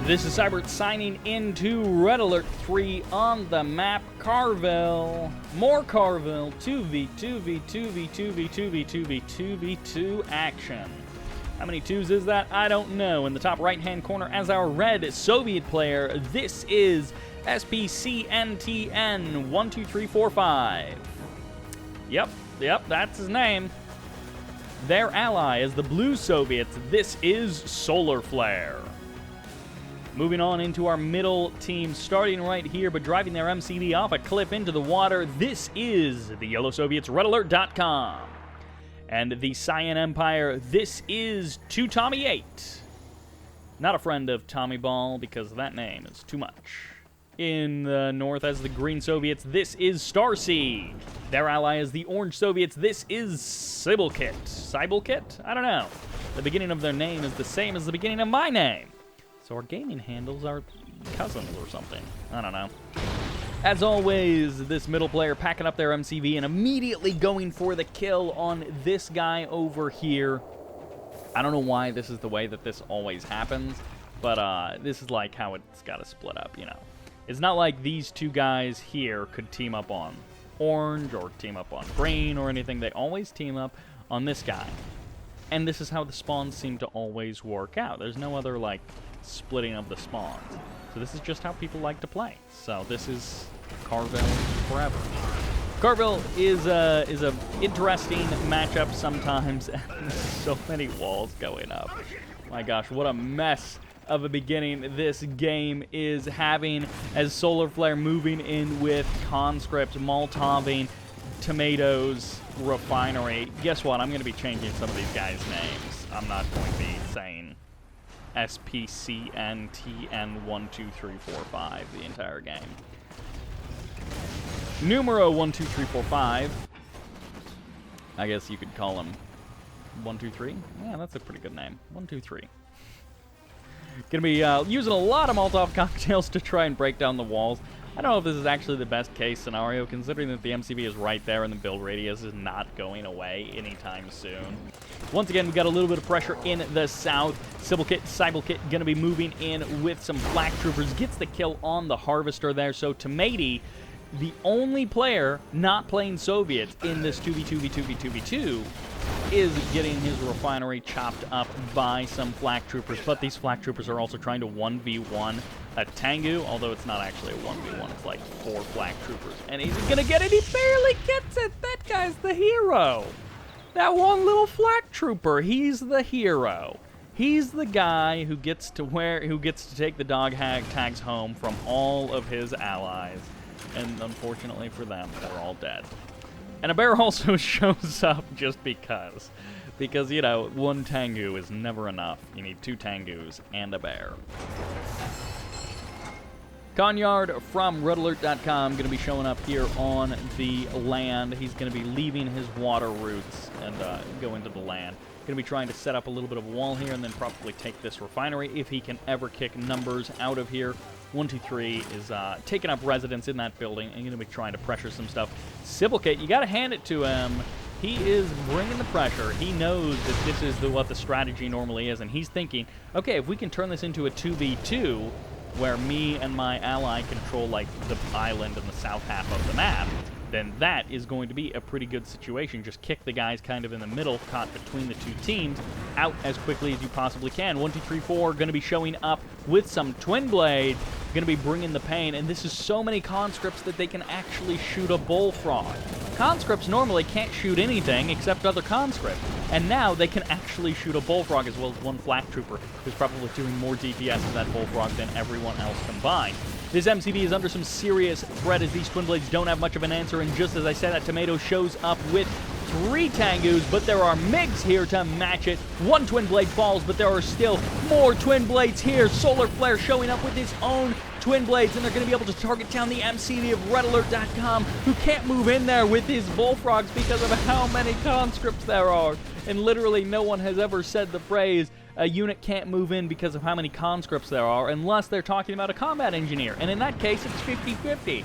This is Sybert signing into Red Alert 3 on the map Carville. More Carville, 2v2v2v2v2v2v2v2 action. How many twos is that? I don't know. In the top right-hand corner as our red Soviet player, this is SPCNTN12345. Yep, that's his name. Their ally is the blue Soviets. This is SolarFlare. Moving on into our middle team, starting right here, but driving their MCV off a cliff into the water. This is the yellow Soviets, RedAlertdotcom. And the Cyan Empire, this is 2Tommy8. Not a friend of Tommy Ball, because that name is too much. In the north as the green Soviets, this is Starsea. Their ally is the orange Soviets, this is Syblekit. Syblekit? I don't know. The beginning of their name is the same as the beginning of my name. So our gaming handles are cousins or something. I don't know. As always, this middle player packing up their MCV and immediately going for the kill on this guy over here. I don't know why this is the way that this always happens, but this is like how it's got to split up, you know. It's not like these two guys here could team up on orange or team up on green or anything. They always team up on this guy. And this is how the spawns seem to always work out. There's no other, like, splitting of the spawns. So this is just how people like to play. So this is Carville forever. Carville is a interesting matchup sometimes. So many walls going up. My gosh, what a mess of a beginning this game is having, as SolarFlare moving in with conscripts, Molotoving, tomatoes, refinery. Guess what? I'm going to be changing some of these guys' names. I'm not going to be saying SPCNTN12345 the entire game. Numero 12345. I guess you could call him 123. Yeah, that's a pretty good name. 123. Gonna be using a lot of Molotov cocktails to try and break down the walls. I don't know if this is actually the best case scenario, considering that the MCV is right there and the build radius is not going away anytime soon. Once again, we've got a little bit of pressure in the south. Syblekit gonna be moving in with some flak troopers. Gets the kill on the harvester there, so Tomati, the only player not playing Soviets in this 2v2v2v2v2, is getting his refinery chopped up by some flak troopers, but these flak troopers are also trying to 1v1 a Tengu, although it's not actually a 1v1, it's like 4 flak troopers. And he's gonna get it, he barely gets it! That guy's the hero! That one little flak trooper, he's the hero. He's the guy who gets to take the dog tags home from all of his allies. And unfortunately for them, they're all dead. And a bear also shows up just because. Because, you know, one Tengu is never enough. You need 2 Tengus and a bear. Conyard from RedAlertdotcom going to be showing up here on the land. He's going to be leaving his water routes and go into the land. Going to be trying to set up a little bit of a wall here and then probably take this refinery if he can ever kick numbers out of here. 123 is taking up residence in that building and going to be trying to pressure some stuff. Syblekit, you got to hand it to him. He is bringing the pressure. He knows that this is what the strategy normally is, and he's thinking, okay, if we can turn this into a 2v2, where me and my ally control, like, the island and the south half of the map, then that is going to be a pretty good situation. Just kick the guys kind of in the middle, caught between the 2 teams, out as quickly as you possibly can. 1, 2, 3, 4 going to be showing up with some twin blades, going to be bringing the pain, and this is so many conscripts that they can actually shoot a bullfrog. Conscripts normally can't shoot anything except other conscripts, and now they can actually shoot a bullfrog, as well as 1 flak trooper who's probably doing more DPS to that bullfrog than everyone else combined. This MCV is under some serious threat as these twin blades don't have much of an answer, and just as I said, that tomato shows up with 3 Tengus, but there are MiGs here to match it. 1 twin blade falls, but there are still more twin blades here. SolarFlare showing up with his own twin blades, and they're going to be able to target down the MCV of RedAlertdotcom, who can't move in there with his bullfrogs because of how many conscripts there are. And literally no one has ever said the phrase, a unit can't move in because of how many conscripts there are, unless they're talking about a combat engineer. And in that case, it's 50-50.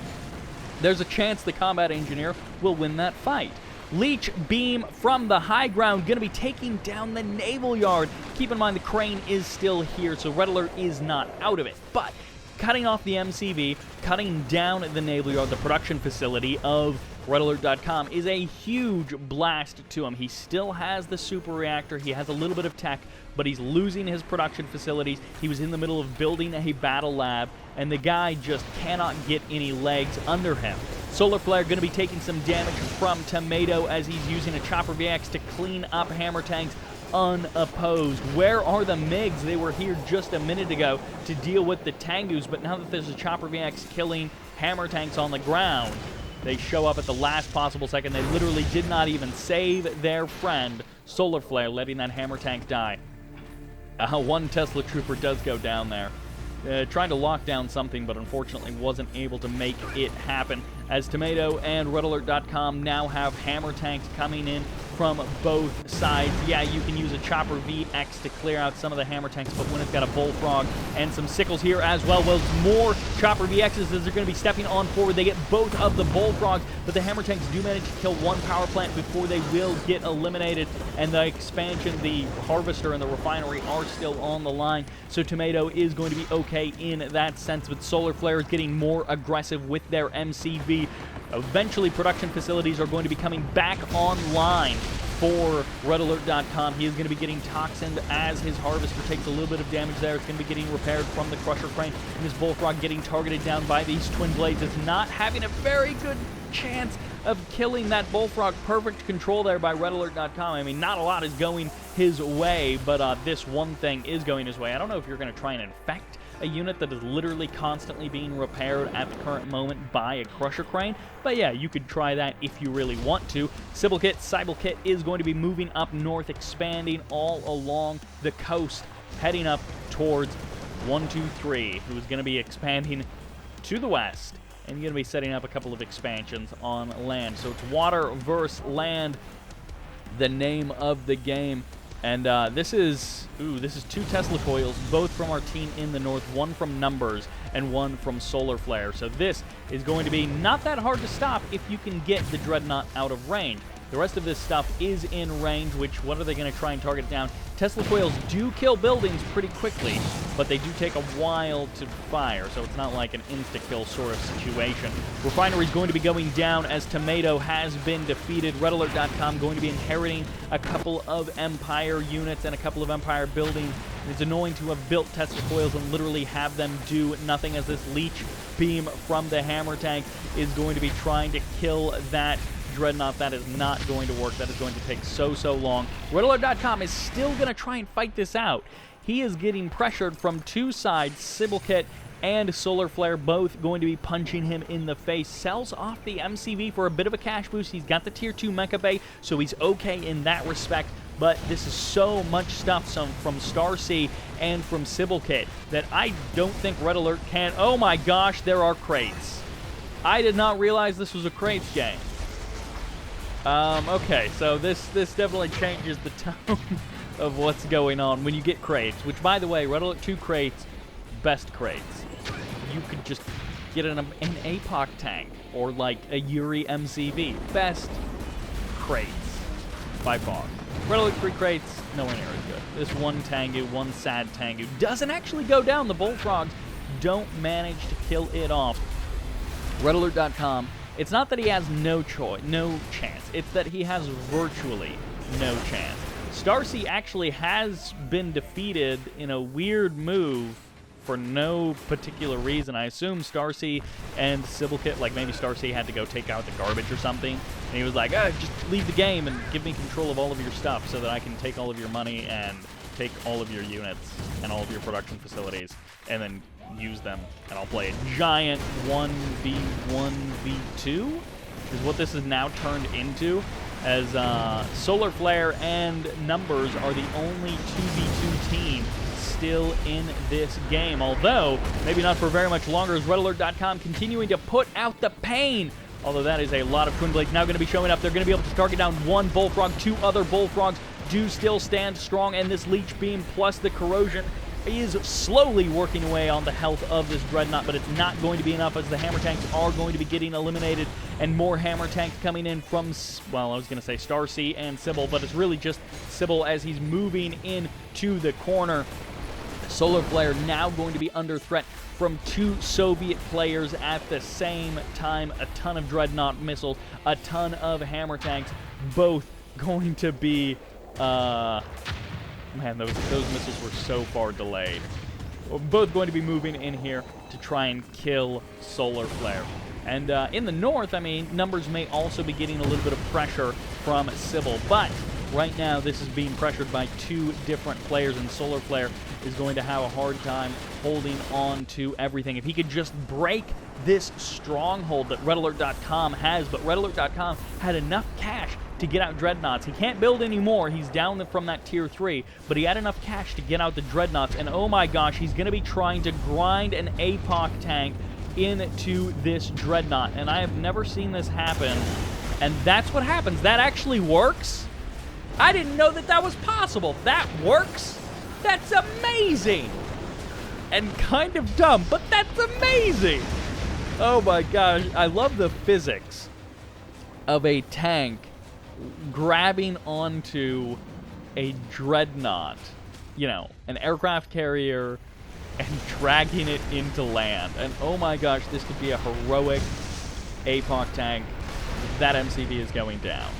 There's a chance the combat engineer will win that fight. Leech beam from the high ground, going to be taking down the naval yard. Keep in mind the crane is still here, so Red Alert is not out of it. But cutting off the MCV, cutting down the naval yard, the production facility of RedAlertdotcom, is a huge blast to him. He still has the super reactor, he has a little bit of tech, but he's losing his production facilities. He was in the middle of building a battle lab, and the guy just cannot get any legs under him. SolarFlare going to be taking some damage from Tomato as he's using a Chopper VX to clean up hammer tanks unopposed. Where are the MiGs? They were here just a minute ago to deal with the Tengus, but now that there's a Chopper VX killing hammer tanks on the ground, they show up at the last possible second. They literally did not even save their friend, SolarFlare, letting that hammer tank die. One Tesla Trooper does go down there. Trying to lock down something, but unfortunately wasn't able to make it happen, as Tomato and RedAlertdotcom now have hammer tanks coming in from both sides. Yeah, you can use a Chopper VX to clear out some of the hammer tanks, but when it's got a Bullfrog and some Sickles here as well, more Chopper VXs as they're going to be stepping on forward. They get both of the Bullfrogs, but the hammer tanks do manage to kill one power plant before they will get eliminated, and the expansion, the harvester, and the refinery are still on the line, so Tomato is going to be okay in that sense, but SolarFlare is getting more aggressive with their MCV. Eventually, production facilities are going to be coming back online for RedAlertdotcom. He is going to be getting toxined as his harvester takes a little bit of damage there. It's going to be getting repaired from the Crusher Crane, and his Bullfrog getting targeted down by these Twin Blades is not having a very good chance of killing that Bullfrog. Perfect control there by RedAlertdotcom. I mean, not a lot is going his way, but this one thing is going his way. I don't know if you're going to try and infect a unit that is literally constantly being repaired at the current moment by a Crusher Crane, but yeah, you could try that if you really want to. Syblekit is going to be moving up north, expanding all along the coast, heading up towards 123, who is going to be expanding to the west, and going to be setting up a couple of expansions on land. So it's water versus land, the name of the game. And this is two Tesla coils, both from our team in the north, one from Numbers and one from SolarFlare. So this is going to be not that hard to stop if you can get the Dreadnought out of range. The rest of this stuff is in range, which, what are they going to try and target it down? Tesla coils do kill buildings pretty quickly, but they do take a while to fire, so it's not like an insta-kill sort of situation. Refinery is going to be going down as Tomato has been defeated. RedAlertdotcom going to be inheriting a couple of Empire units and a couple of Empire buildings. It's annoying to have built Tesla coils and literally have them do nothing, as this Leech beam from the hammer tank is going to be trying to kill that Dreadnought. That is not going to work. That is going to take so long. RedAlertdotcom is still going to try and fight this out. He is getting pressured from two sides. Syblekit and SolarFlare both going to be punching him in the face. Sells off the MCV for a bit of a cash boost. He's got the Tier 2 Mecha Bay, so he's okay in that respect. But this is so much stuff from Starsea and from Syblekit that I don't think Red Alert can. Oh my gosh, there are crates. I did not realize this was a crates game. Okay, so this definitely changes the tone of what's going on when you get crates, which, by the way, Red Alert 2 crates, best crates. You could just get an APOC tank or like a Yuri MCV. Best crates by far. Red Alert 3 crates, nowhere near as good. This one Tengu, one sad Tengu, doesn't actually go down. The Bullfrogs don't manage to kill it off. RedAlertdotcom, it's not that he has no chance. It's that he has virtually no chance. Starsea actually has been defeated in a weird move for no particular reason. I assume Starsea and Syblekit, like maybe Starsea had to go take out the garbage or something, and he was like, just leave the game and give me control of all of your stuff so that I can take all of your money and take all of your units and all of your production facilities and then use them, and I'll play a giant 1v1v2 is what this is now turned into, as SolarFlare and Numbers are the only 2v2 team still in this game, although maybe not for very much longer, as RedAlertdotcom continuing to put out the pain. Although that is a lot of Twin Blades now going to be showing up. They're going to be able to target down one Bullfrog. Two other Bullfrogs do still stand strong, and this Leech Beam plus the corrosion is slowly working away on the health of this Dreadnought, but it's not going to be enough as the hammer tanks are going to be getting eliminated, and more hammer tanks coming in from, well, I was going to say Starsea and Sybil, but it's really just Sybil as he's moving into the corner. SolarFlare now going to be under threat from 2 Soviet players at the same time. A ton of Dreadnought missiles, a ton of hammer tanks, both going to be, man, those missiles were so far delayed. Both going to be moving in here to try and kill SolarFlare. And in the north, I mean, numbers may also be getting a little bit of pressure from Sybil, but right now this is being pressured by 2 different players, and SolarFlare is going to have a hard time holding on to everything. If he could just break this stronghold that RedAlertdotcom has, but RedAlertdotcom had enough cash to get out Dreadnoughts. He can't build anymore. He's down from that tier 3, but he had enough cash to get out the Dreadnoughts, and oh my gosh, he's going to be trying to grind an APOC tank into this Dreadnought, and I have never seen this happen, and that's what happens. That actually works? I didn't know that that was possible. That works? That's amazing! And kind of dumb, but that's amazing! Oh my gosh, I love the physics of a tank grabbing onto a Dreadnought, you know, an aircraft carrier, and dragging it into land. And oh my gosh, this could be a heroic APOC tank. That MCV is going down.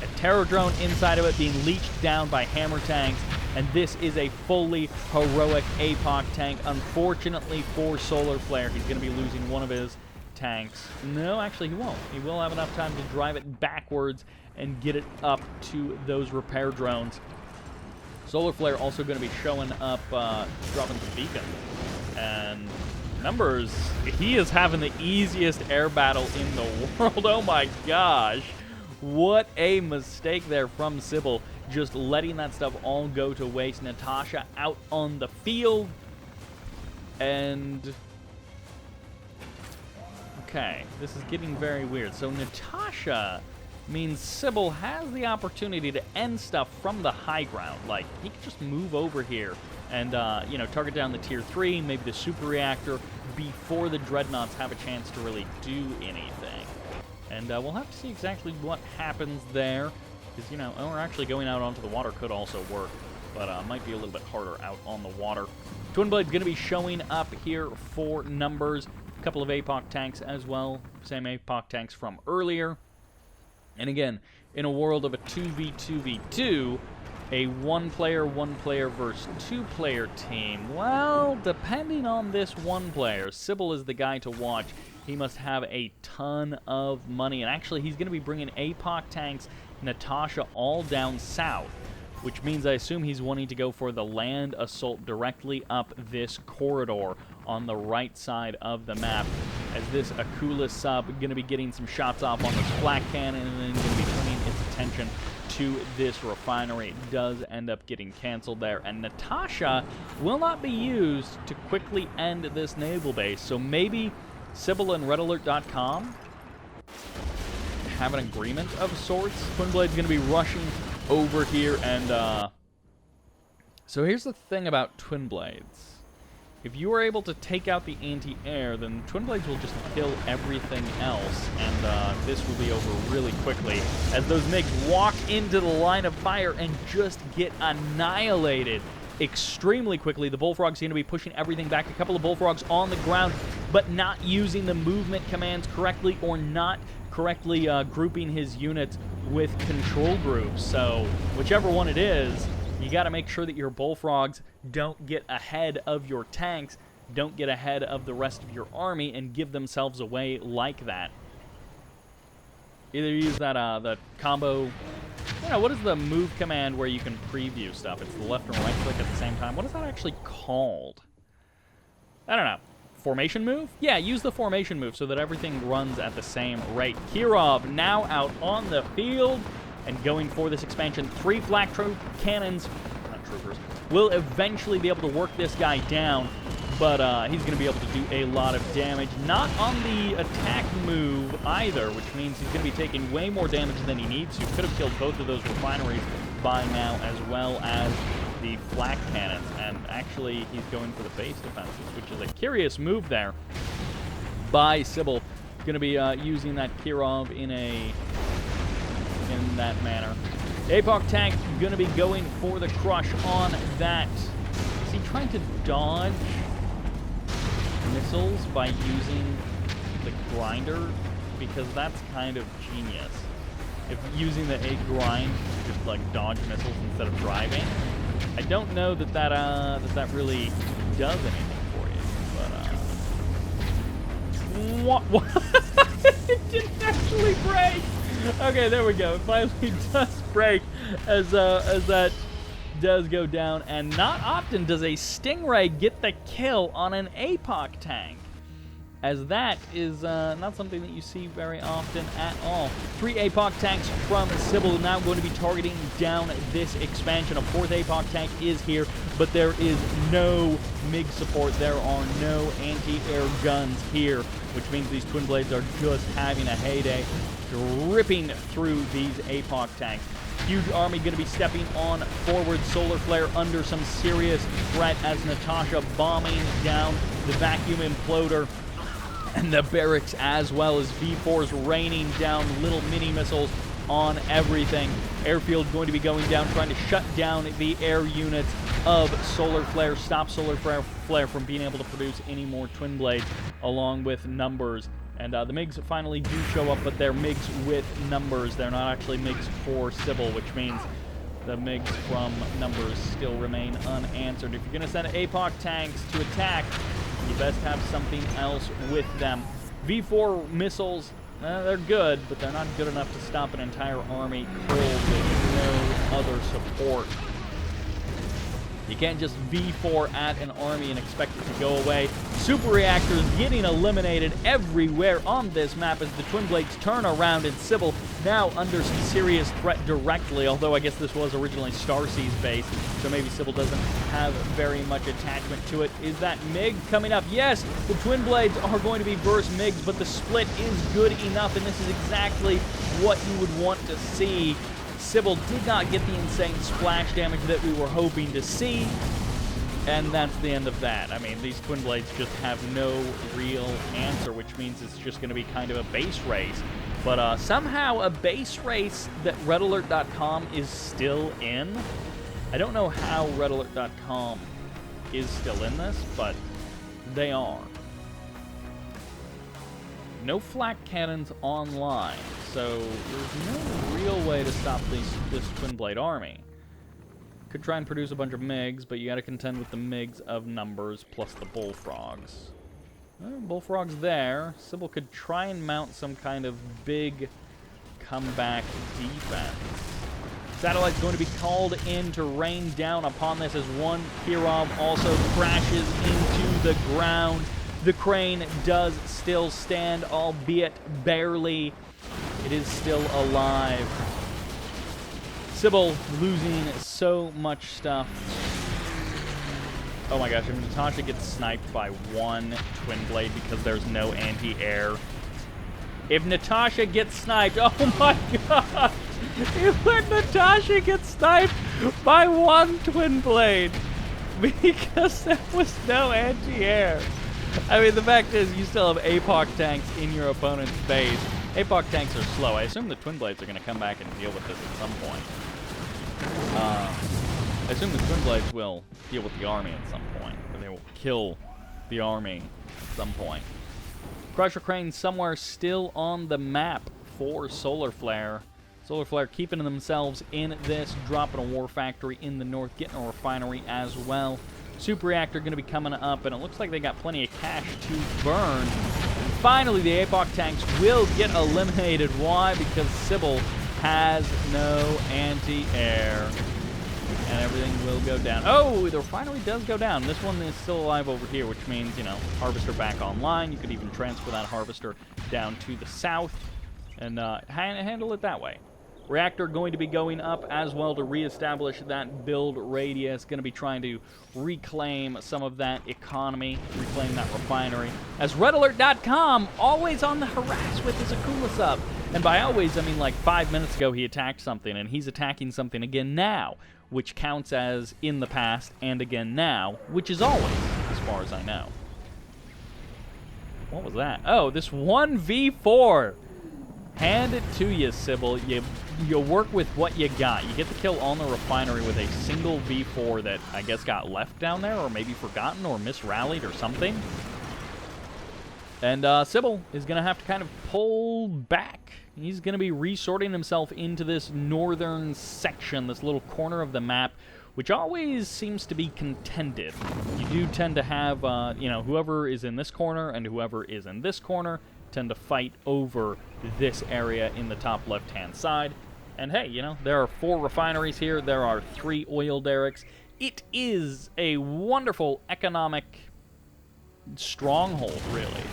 A terror drone inside of it being leached down by hammer tanks, and this is a fully heroic APOC tank. Unfortunately for SolarFlare, he's going to be losing one of his tanks. No, actually he won't. He will have enough time to drive it backwards and get it up to those repair drones. SolarFlare also going to be showing up, dropping the beacon. And numbers, he is having the easiest air battle in the world. Oh my gosh. What a mistake there from Sybil, just letting that stuff all go to waste. Natasha out on the field. And okay, this is getting very weird. So Natasha means Sybil has the opportunity to end stuff from the high ground. Like, he can just move over here and, you know, target down the tier 3, maybe the super reactor, before the Dreadnoughts have a chance to really do anything. And we'll have to see exactly what happens there, because, you know, or actually going out onto the water could also work, but might be a little bit harder out on the water. Twin Blade's going to be showing up here for numbers. A couple of APOC tanks as well, same APOC tanks from earlier. And again, in a world of a 2v2v2, a one-player versus two-player team, well, depending on this one player, Sybil is the guy to watch. He must have a ton of money, and actually he's going to be bringing APOC tanks, Natasha, all down south, which means I assume he's wanting to go for the land assault directly up this corridor on the right side of the map, as this Akula sub going to be getting some shots off on this flak cannon, and then going to be turning its attention to this refinery. It does end up getting canceled there, and Natasha will not be used to quickly end this naval base, so maybe Sybil and RedAlertdotcom have an agreement of sorts. Twin Blade's going to be rushing over here, and so here's the thing about Twin Blades. If you are able to take out the anti-air, then Twin Blades will just kill everything else, and this will be over really quickly as those MiGs walk into the line of fire and just get annihilated extremely quickly. The Bullfrog's going to be pushing everything back. A couple of Bullfrogs on the ground, but not using the movement commands correctly, or not correctly grouping his units with control groups. So whichever one it is, you got to make sure that your Bullfrogs don't get ahead of your tanks, don't get ahead of the rest of your army, and give themselves away like that. Either use that the combo. You know, what is the move command where you can preview stuff? It's the left and right click at the same time. What is that actually called? I don't know. Formation move? Yeah, use the formation move so that everything runs at the same rate. Kirov now out on the field and going for this expansion. 3 flak troop cannons, not troopers, will eventually be able to work this guy down, but he's going to be able to do a lot of damage. Not on the attack move either, which means he's going to be taking way more damage than he needs to. Could have killed both of those refineries by now, as well as the flak cannons. And actually he's going for the base defenses, which is a curious move there by Sybil. Going to be using that Kirov in that manner. APOC tank going to be going for the crush on that. Is he trying to dodge missiles by using the grinder? Because that's kind of genius. If using the A grind to just like dodge missiles instead of driving, I don't know that that really does anything for you. But what? It didn't actually break. Okay, there we go. It finally does break as that does go down, and not often does a Stingray get the kill on an APOC tank, as that is not something that you see very often at all. 3 APOC tanks from Sybil now going to be targeting down this expansion. A 4th APOC tank is here, but there is no MiG support. There are no anti-air guns here, which means these Twin Blades are just having a heyday, ripping through these APOC tanks. Huge army going to be stepping on forward. SolarFlare under some serious threat as Natasha bombing down the vacuum imploder and the barracks, as well as V4s raining down little mini missiles on everything. Airfield going to be going down, trying to shut down the air units of SolarFlare, stop SolarFlare from being able to produce any more Twin Blades, along with numbers. And the MiGs finally do show up, but they're MiGs with numbers. They're not actually MiGs for Sybil, which means the MiGs from numbers still remain unanswered. If you're going to send APOC tanks to attack, you best have something else with them. V4 missiles, they're good, but they're not good enough to stop an entire army cold with no other support. You can't just V4 at an army and expect it to go away. Super reactors getting eliminated everywhere on this map as the Twin Blades turn around, and Sybil now under some serious threat directly, although I guess this was originally Starsea's base, so maybe Sybil doesn't have very much attachment to it. Is that MiG coming up? Yes, the Twin Blades are going to be verse MiGs, but the split is good enough, and this is exactly what you would want to see. Sybil did not get the insane splash damage that we were hoping to see, and that's the end of that. I mean, these Twin Blades just have no real answer, which means it's just going to be kind of a base race. But somehow a base race that RedAlertdotcom is still in. I don't know how RedAlertdotcom is still in this, but they are. No flak cannons online, so there's no real way to stop this Twin Blade army. Could try and produce a bunch of MiGs, but you gotta contend with the MiGs of numbers plus the Bullfrogs. Bullfrogs there. Sybil could try and mount some kind of big comeback defense. Satellite's going to be called in to rain down upon this as one Kirov also crashes into the ground. The crane does still stand, albeit barely. It is still alive. Sybil losing so much stuff. Oh my gosh, if Natasha gets sniped by one Twin Blade because there's no anti-air. If Natasha gets sniped, oh my gosh! If Natasha gets sniped by one Twin Blade because there was no anti-air. I mean, the fact is, you still have APOC tanks in your opponent's base. APOC tanks are slow. I assume the Twin Blades are going to come back and deal with this at some point. I assume the Twin Blades will deal with the army at some point, or they will kill the army at some point. Crusher Crane somewhere still on the map for SolarFlare. SolarFlare keeping themselves in this, dropping a war factory in the north, getting a refinery as well. Super Reactor going to be coming up, and it looks like they got plenty of cash to burn. And finally, the APOC tanks will get eliminated. Why? Because Sybil has no anti-air, and everything will go down. Oh, the refinery does go down. This one is still alive over here, which means, you know, Harvester back online. You could even transfer that Harvester down to the south and handle it that way. Reactor going to be going up as well to reestablish that build radius. Going to be trying to reclaim some of that economy, reclaim that refinery. As RedAlertdotcom, always on the harass with his Akula sub. And by always, I mean like 5 minutes ago he attacked something, and he's attacking something again now. which counts as in the past and again now, which is always, as far as I know. What was that? Oh, this 1v4. Hand it to you, Sybil. You work with what you got. You get to kill on the refinery with a single V4 that I guess got left down there, or maybe forgotten, or misrallied, or something. And Sybil is going to have to kind of pull back. He's going to be resorting himself into this northern section, this little corner of the map, which always seems to be contended. You do tend to have, you know, whoever is in this corner and whoever is in this corner tend to fight over this area in the top left-hand side. And hey, you know, there are 4 refineries here. There are 3 oil derricks. It is a wonderful economic stronghold, really.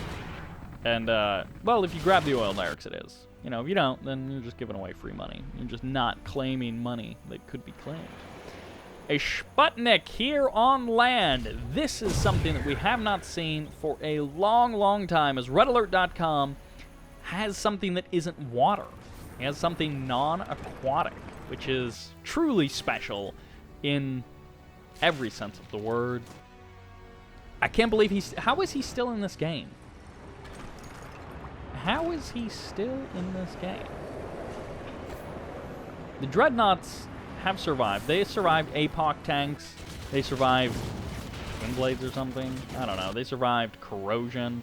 And, well, if you grab the oil derricks, it is. You know, if you don't, then you're just giving away free money. You're just not claiming money that could be claimed. A Sputnik here on land. This is something that we have not seen for a long, long time, as RedAlertdotcom has something that isn't water. He has something non-aquatic, which is truly special in every sense of the word. I can't believe how is he still in this game? How is he still in this game? The Dreadnoughts have survived. They survived APOC tanks. They survived Twin Blades or something. I don't know. They survived corrosion,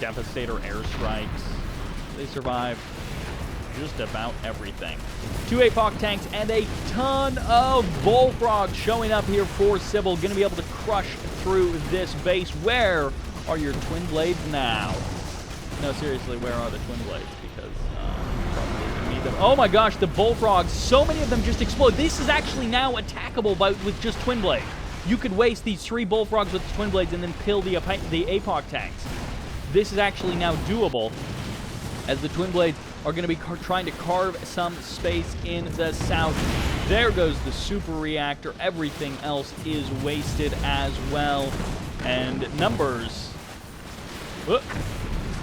Devastator airstrikes. They survived just about everything. 2 APOC tanks and a ton of Bullfrogs showing up here for Sybil. Going to be able to crush through this base. Where are your Twin Blades now? No, seriously, where are the Twin Blades? Because you probably didn't need them. Oh my gosh, the Bullfrogs, so many of them just explode. This is actually now attackable with just Twin Blades. You could waste these 3 Bullfrogs with the Twin Blades and then kill the APOC tanks. This is actually now doable, as the Twin Blades are going to be trying to carve some space in the south. There goes the super reactor. Everything else is wasted as well. And numbers... Whoop.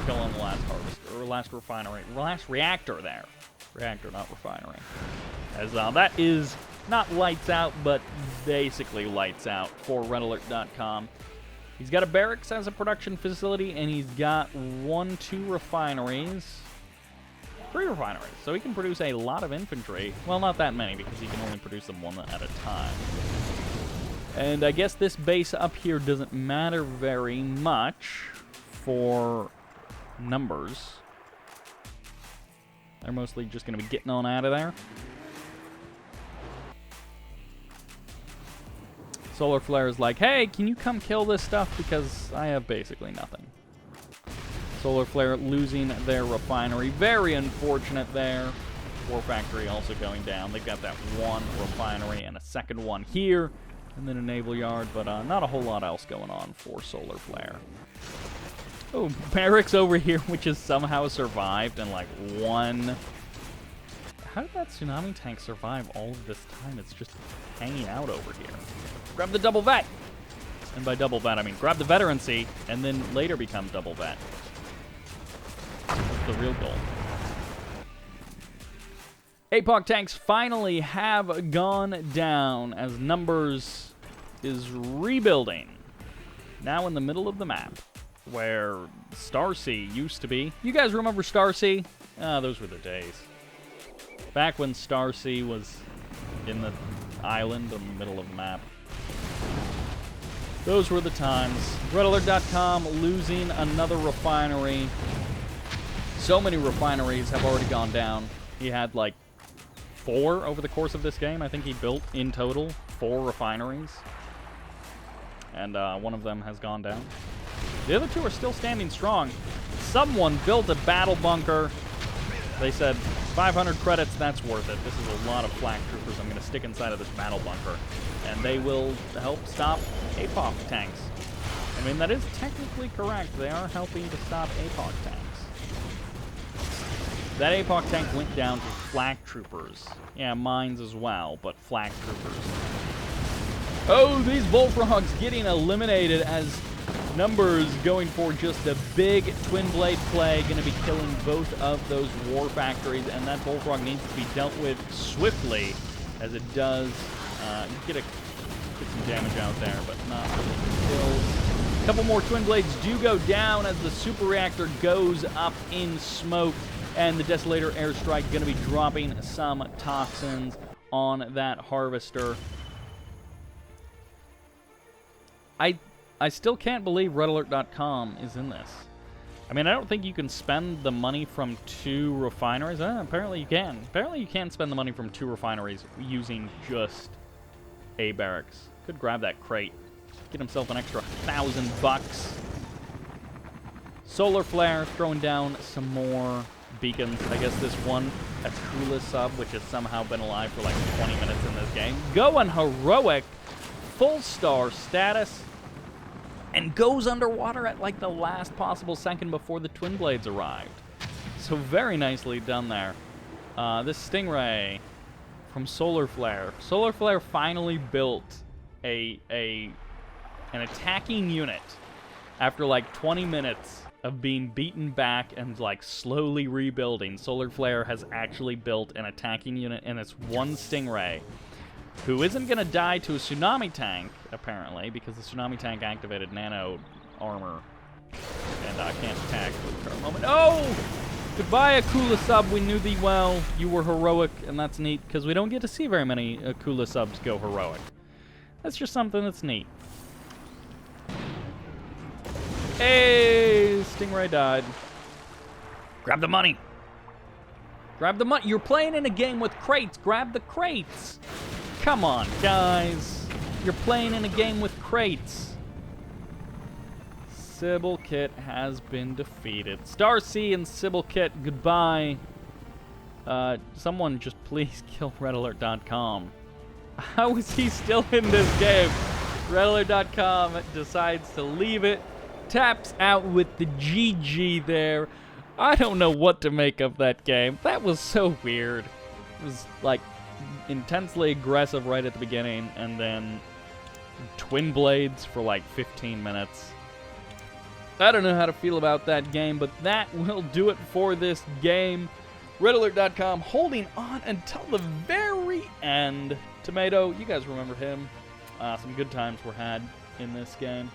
Kill on the last harvester, or last refinery, last reactor there. Reactor, not refinery. As that is not lights out, but basically lights out for RedAlertdotcom. He's got a barracks as a production facility, and he's got 2 refineries. 3 refineries, so he can produce a lot of infantry. Well, not that many, because he can only produce them 1 at a time. And I guess this base up here doesn't matter very much for numbers. They're mostly just going to be getting on out of there. SolarFlare is like, hey, can you come kill this stuff? Because I have basically nothing. SolarFlare losing their refinery. Very unfortunate there. War factory also going down. They've got that 1 refinery and a second one here. And then a naval yard, but not a whole lot else going on for SolarFlare. Oh, barracks over here, which has somehow survived in like 1... How did that tsunami tank survive all of this time? It's just hanging out over here. Grab the double vet! And by double vet, I mean grab the veterancy, and then later become double vet. That's the real goal. APOC tanks finally have gone down as numbers is rebuilding. Now in the middle of the map, where Starsea used to be. You guys remember Starsea? Ah, those were the days. Back when Starsea was in the island in the middle of the map. Those were the times. RedAlertdotcom losing another refinery. So many refineries have already gone down. He had like 4 over the course of this game. I think he built in total 4 refineries. And 1 of them has gone down. The other 2 are still standing strong. Someone built a battle bunker. They said, 500 credits, that's worth it. This is a lot of flak troopers I'm going to stick inside of this battle bunker. And they will help stop APOC tanks. I mean, that is technically correct. They are helping to stop APOC tanks. That APOC tank went down to flak troopers. Yeah, mines as well, but flak troopers. Oh, these Bullfrogs getting eliminated as numbers going for just a big twin blade play. Going to be killing both of those war factories, and that Bullfrog needs to be dealt with swiftly as it does get some damage out there, but not really kills. A couple more twin blades do go down as the super reactor goes up in smoke, and the Desolator airstrike going to be dropping some toxins on that harvester. I still can't believe RedAlertdotcom is in this. I mean, I don't think you can spend the money from 2 refineries. Apparently you can. Apparently you can spend the money from 2 refineries using just a barracks. Could grab that crate. Get himself an extra $1,000. SolarFlare throwing down some more beacons. I guess this one, Akula sub, which has somehow been alive for like 20 minutes in this game. Going heroic. Full star status. And goes underwater at like the last possible second before the twin blades arrived. So very nicely done there. This Stingray from SolarFlare. SolarFlare finally built an attacking unit after like 20 minutes of being beaten back and like slowly rebuilding. SolarFlare has actually built an attacking unit, and it's one Stingray who isn't going to die to a tsunami tank, apparently, because the tsunami tank activated nano armor and can't attack for the current moment. Oh! Goodbye, Akula sub. We knew thee well. You were heroic, and that's neat, because we don't get to see very many Akula subs go heroic. That's just something that's neat. Hey! Stingray died. Grab the money. Grab the money. You're playing in a game with crates. Grab the crates. Come on, guys. You're playing in a game with crates. Syblekit has been defeated. Starsea and Syblekit, goodbye. Someone just please kill RedAlertdotcom. How is he still in this game? RedAlertdotcom decides to leave it. Taps out with the GG there. I don't know what to make of that game. That was so weird. It was like intensely aggressive right at the beginning, and then twin blades for like 15 minutes. I don't know how to feel about that game, but that will do it for this game. RedAlertdotcom holding on until the very end. Tomato, you guys remember him. Some good times were had in this game.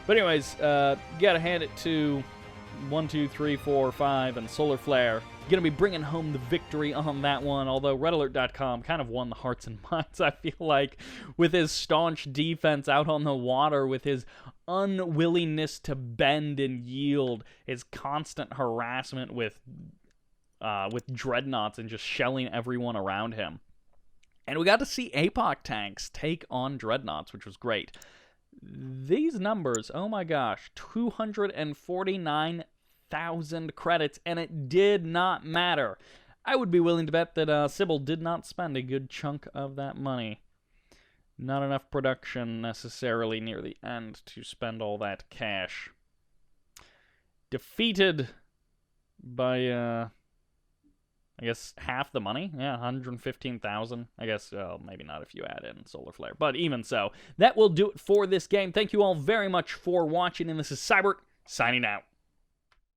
But anyways, you gotta hand it to 1, 2, 3, 4, 5, and SolarFlare. Gonna be bringing home the victory on that one, although RedAlertdotcom kind of won the hearts and minds, I feel like, with his staunch defense out on the water, with his unwillingness to bend and yield, his constant harassment with dreadnoughts and just shelling everyone around him. And we got to see APOC tanks take on dreadnoughts, which was great. These numbers, oh my gosh, 249,000 credits, and it did not matter. I would be willing to bet that Sybil did not spend a good chunk of that money. Not enough production necessarily near the end to spend all that cash. Defeated by, I guess half the money. Yeah, 115,000. I guess, maybe not if you add in SolarFlare. But even so, that will do it for this game. Thank you all very much for watching, and this is Sybert signing out.